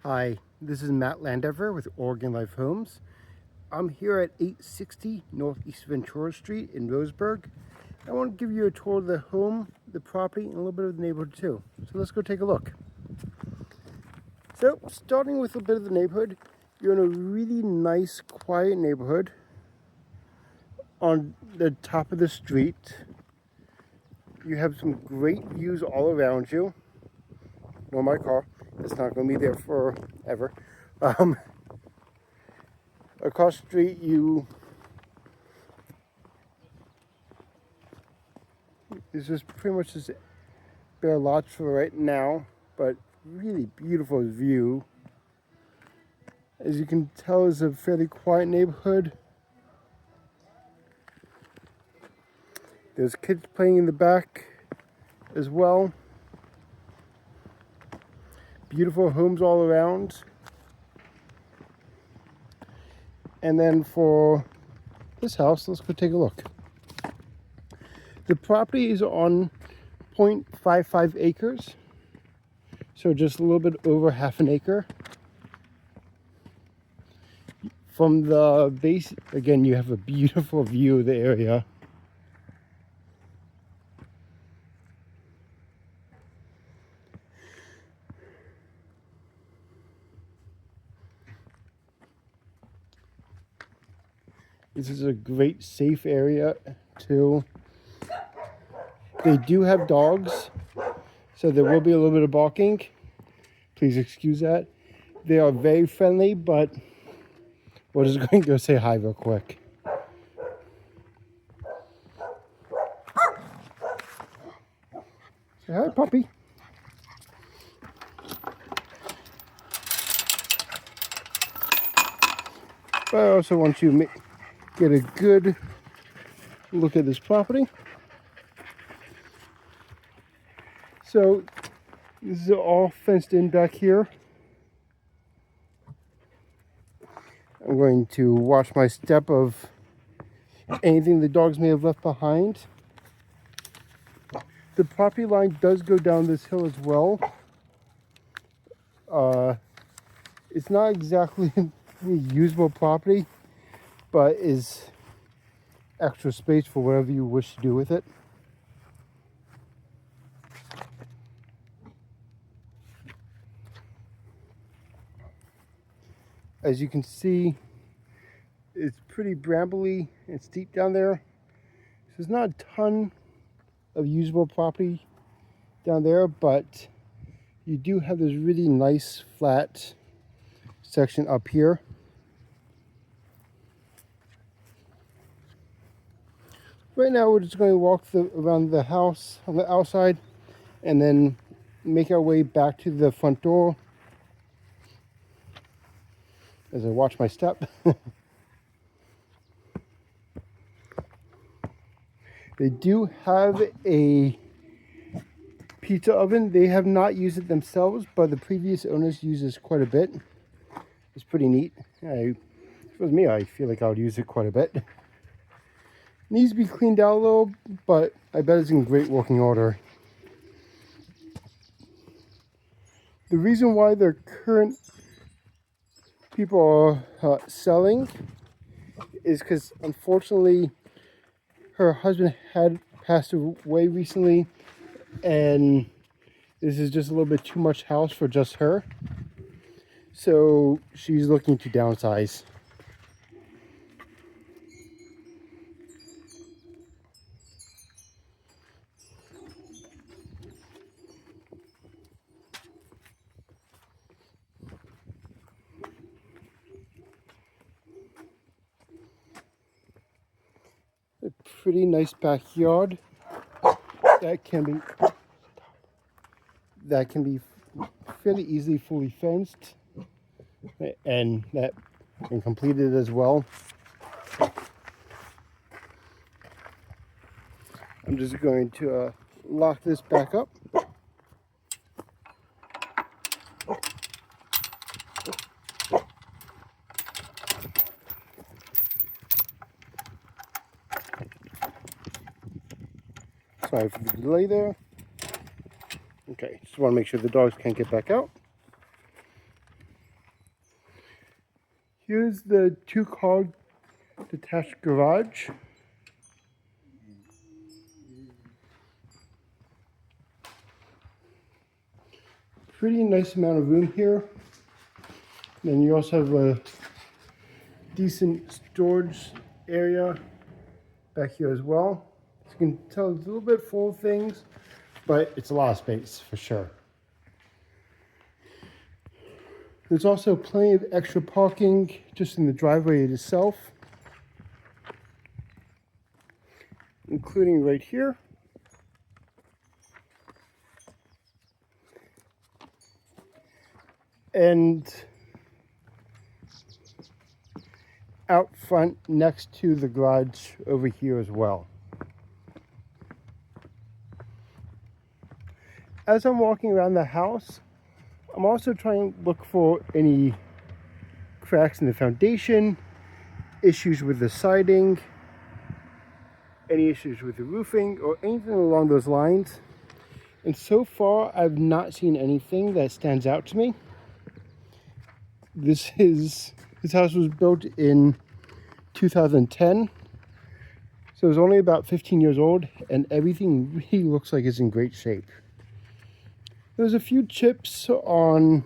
Hi, this is Matt Landover with Oregon Life Homes. I'm here at 860 Northeast Ventura Street in Roseburg. I want to give you a tour of the home, the property, and a little bit of the neighborhood too. So let's go take a look. So starting with a bit of the neighborhood, you're in a really nice, quiet neighborhood on the top of the street. You have some great views all around you. No, my car. It's not going to be there forever. Across the street, this is pretty much just bare lots for right now, but really beautiful view. As you can tell, it's a fairly quiet neighborhood. There's kids playing in the back as well. Beautiful homes all around. And then for this house, let's go take a look. The property is on 0.55 acres, so just a little bit over half an acre. From the base, again, you have a beautiful view of the area. This is a great safe area too. They do have dogs, so there will be a little bit of barking. Please excuse that. They are very friendly, but we're just going to go say hi real quick. Say hi, puppy. But I also want you to get a good look at this property. So this is all fenced in back here. I'm going to watch my step of anything the dogs may have left behind. The property line does go down this hill as well. It's not exactly a usable property, but is extra space for whatever you wish to do with it. As you can see, it's pretty brambly and steep down there. So there's not a ton of usable property down there, but you do have this really nice flat section up here. Right now we're just going to walk around the house on the outside and then make our way back to the front door as I watch my step. They do have a pizza oven. They have not used it themselves, but the previous owners use this quite a bit. It's pretty neat. If it was me, I feel like I would use it quite a bit. Needs to be cleaned out a little, but I bet it's in great working order. The reason why their current people are selling is because, unfortunately, her husband had passed away recently, and this is just a little bit too much house for just her. So she's looking to downsize. A pretty nice backyard that can be fairly easily fully fenced and completed as well. I'm just going to lock this back up. Sorry for the delay there. Okay, just want to make sure the dogs can't get back out. Here's the 2-car detached garage. Pretty nice amount of room here. Then you also have a decent storage area back here as well. As you can tell, it's a little bit full of things, but it's a lot of space for sure. There's also plenty of extra parking just in the driveway itself, including right here. And out front next to the garage over here as well. As I'm walking around the house, I'm also trying to look for any cracks in the foundation, issues with the siding, any issues with the roofing, or anything along those lines. And so far, I've not seen anything that stands out to me. This house was built in 2010, so it's only about 15 years old, and everything really looks like it's in great shape. There's a few chips on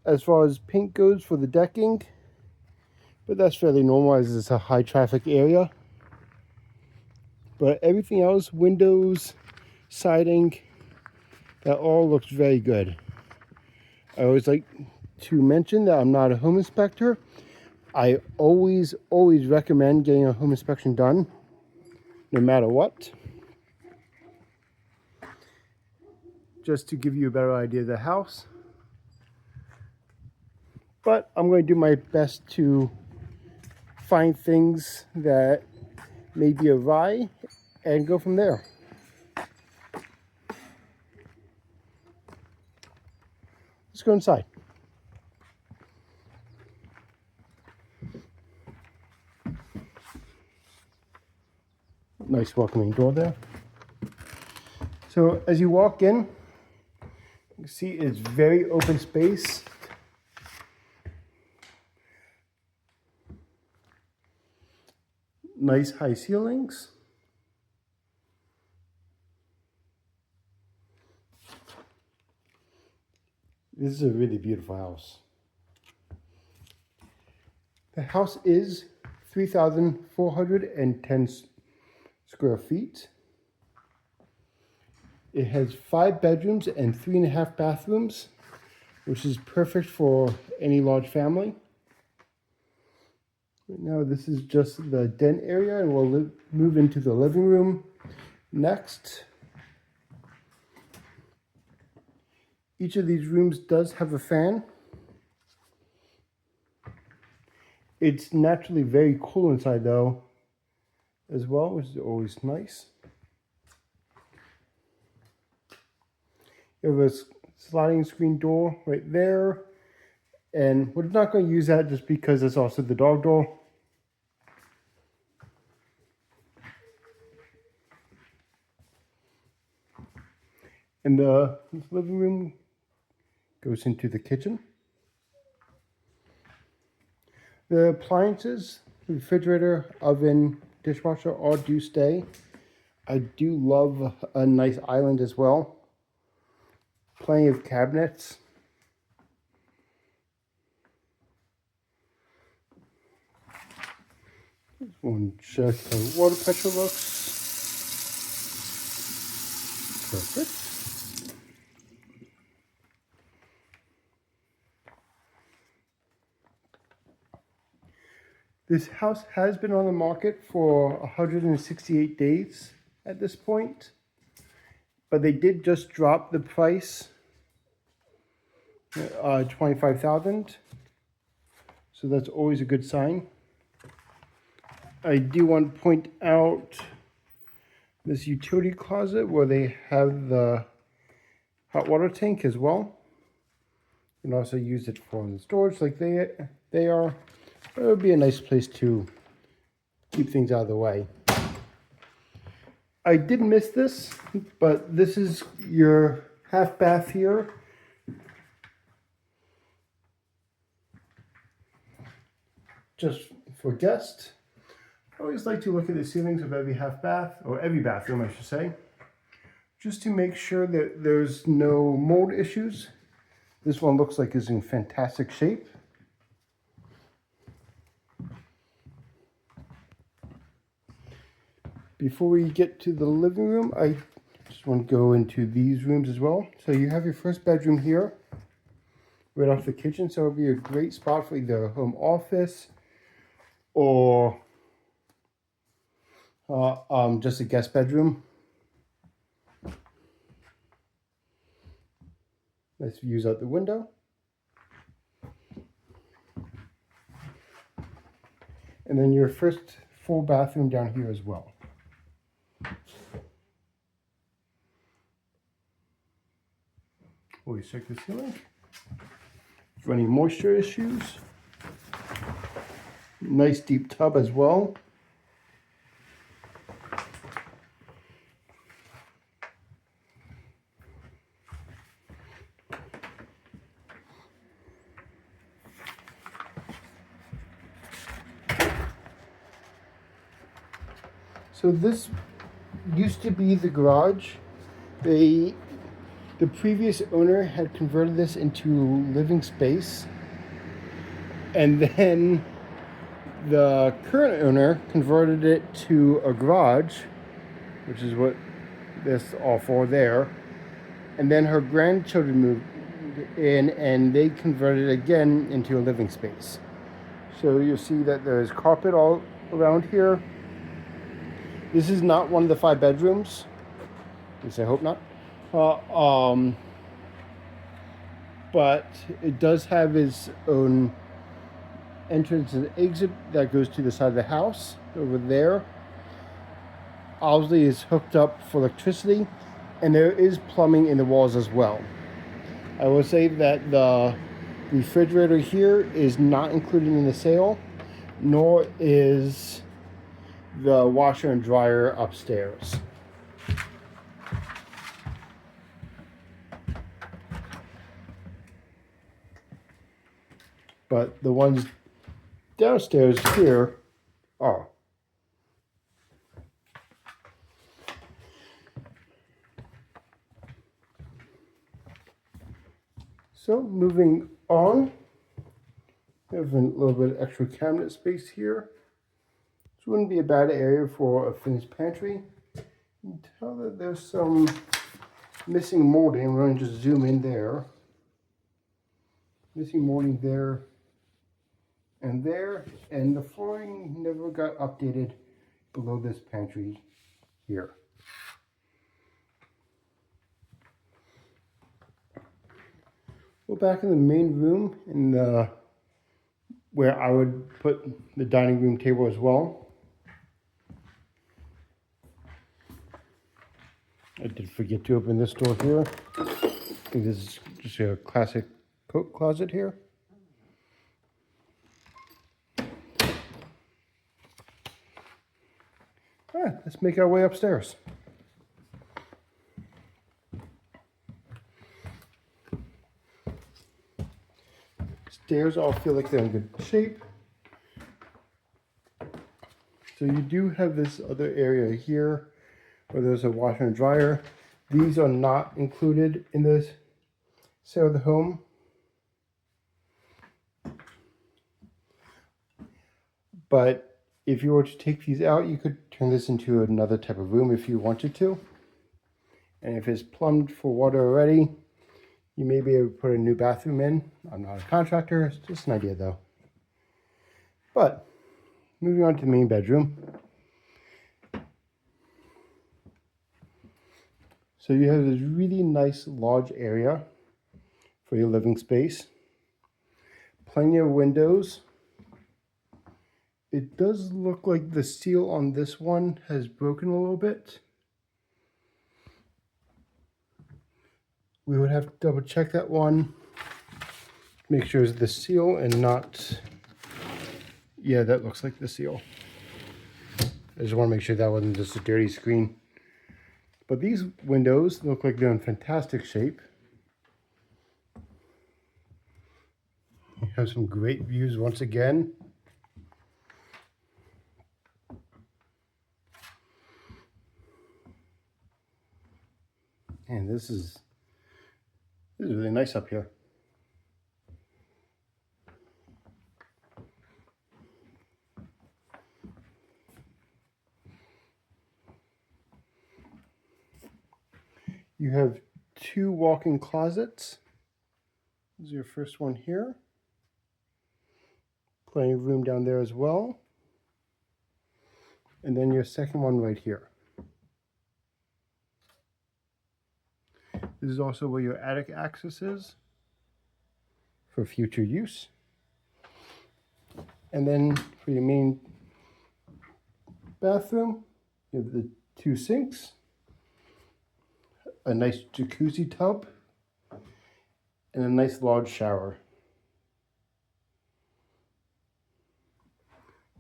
as far as paint goes for the decking, but that's fairly normal as it's a high traffic area. But everything else, windows, siding, that all looks very good. I always like to mention that I'm not a home inspector. I always recommend getting a home inspection done, no matter what. Just to give you a better idea of the house. But I'm going to do my best to find things that may be awry and go from there. Let's go inside. Nice welcoming door there. So as you walk in, you can see it's very open space. Nice high ceilings. This is a really beautiful house. The house is 3,410 square feet. It has 5 bedrooms and 3.5 bathrooms, which is perfect for any large family. Right now, this is just the den area, and we'll move into the living room next. Each of these rooms does have a fan. It's naturally very cool inside though, as well, which is always nice. You have a sliding screen door right there, and we're not going to use that just because it's also the dog door. And the living room goes into the kitchen. The appliances, refrigerator, oven, dishwasher, all do stay. I do love a nice island as well. Plenty of cabinets. One check how water pressure looks. Perfect. This house has been on the market for 168 days at this point, but they did just drop the price, $25,000. So that's always a good sign. I do want to point out this utility closet where they have the hot water tank as well. You can also use it for the storage like they are. But it would be a nice place to keep things out of the way. I did miss this, but this is your half bath here. just for guests, I always like to look at the ceilings of every half bath, or every bathroom I should say, just to make sure that there's no mold issues. This one looks like it's in fantastic shape. Before we get to the living room, I just want to go into these rooms as well. So you have your first bedroom here, right off the kitchen. So it'll be a great spot for either a home office or just a guest bedroom. Nice views out the window. And then your first full bathroom down here as well. Always check the ceiling for any moisture issues. Nice deep tub as well. So this used to be the garage. The previous owner had converted this into living space, and then the current owner converted it to a garage, which is what this all for there. And then her grandchildren moved in and they converted it again into a living space. So you'll see that there's carpet all around here. This is not one of the 5 bedrooms. At least I hope not. But it does have its own entrance and exit that goes to the side of the house over there. Obviously is hooked up for electricity, and there is plumbing in the walls as well. I will say that the refrigerator here is not included in the sale, nor is the washer and dryer upstairs. But the ones downstairs here are. So moving on, we have a little bit of extra cabinet space here. This wouldn't be a bad area for a finished pantry. You can tell that there's some missing molding. We're going to just zoom in there. Missing molding there, and the flooring never got updated below this pantry here. Well, back in the main room, where I would put the dining room table as well. I did forget to open this door here. I think this is just a classic coat closet here. Let's make our way upstairs. Stairs all feel like they're in good shape. So you do have this other area here where there's a washer and dryer. These are not included in the sale of the home. But if you were to take these out, you could turn this into another type of room if you wanted to. And if it's plumbed for water already, you may be able to put a new bathroom in. I'm not a contractor, it's just an idea though. But moving on to the main bedroom. So you have this really nice large area for your living space. Plenty of windows. It does look like the seal on this one has broken a little bit. We would have to double check that one. Make sure it's the seal and not... Yeah, that looks like the seal. I just want to make sure that wasn't just a dirty screen. But these windows look like they're in fantastic shape. You have some great views once again. this is really nice up here. You have 2 walk-in closets. This is your first one here. Plenty of room down there as well. And then your second one right here. This is also where your attic access is for future use. And then for your main bathroom, you have the 2 sinks, a nice jacuzzi tub, and a nice large shower.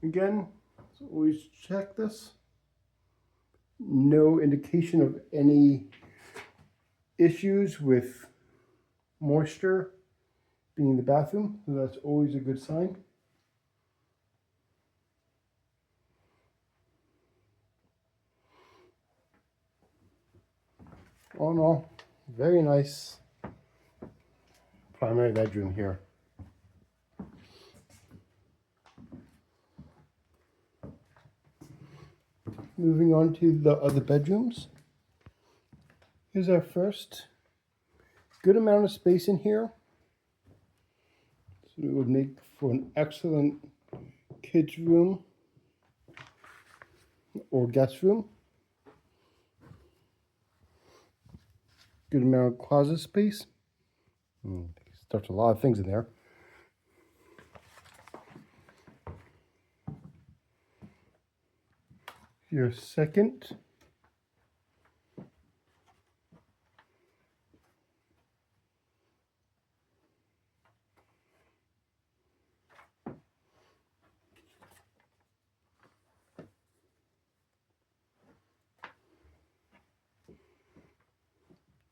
Again, so always check this. No indication of any issues with moisture being in the bathroom, so that's always a good sign. All in all, very nice primary bedroom here. Moving on to the other bedrooms. Here's our first. Good amount of space in here. So it would make for an excellent kids room or guest room. Good amount of closet space. Stuffed a lot of things in there. Your second.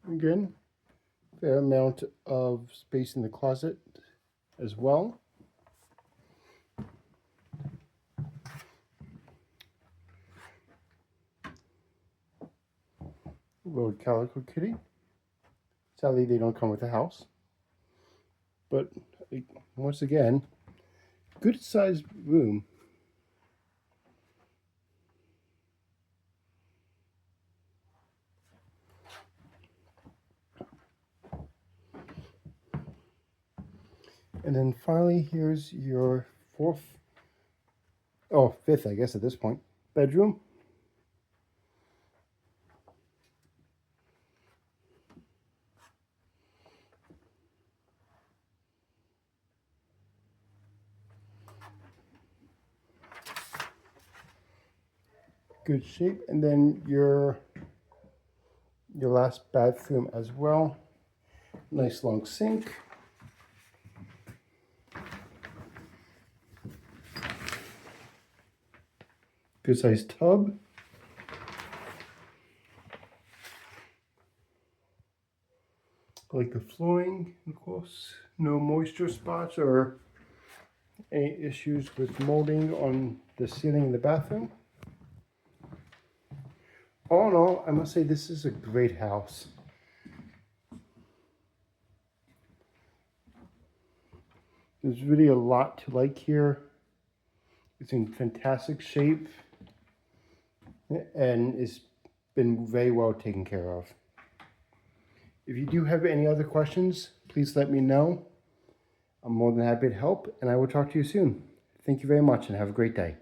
Again, fair amount of space in the closet as well. Little calico kitty. Sadly, they don't come with a house. But once again, good sized room. And then finally, here's your fifth, I guess at this point, bedroom. Good shape. And then your last bathroom as well. Nice long sink. Good sized tub. I like the flooring, of course. No moisture spots or any issues with molding on the ceiling in the bathroom. All in all, I must say this is a great house. There's really a lot to like here. It's in fantastic shape and it's been very well taken care of. If you do have any other questions, please let me know. I'm more than happy to help, and I will talk to you soon. Thank you very much and have a great day.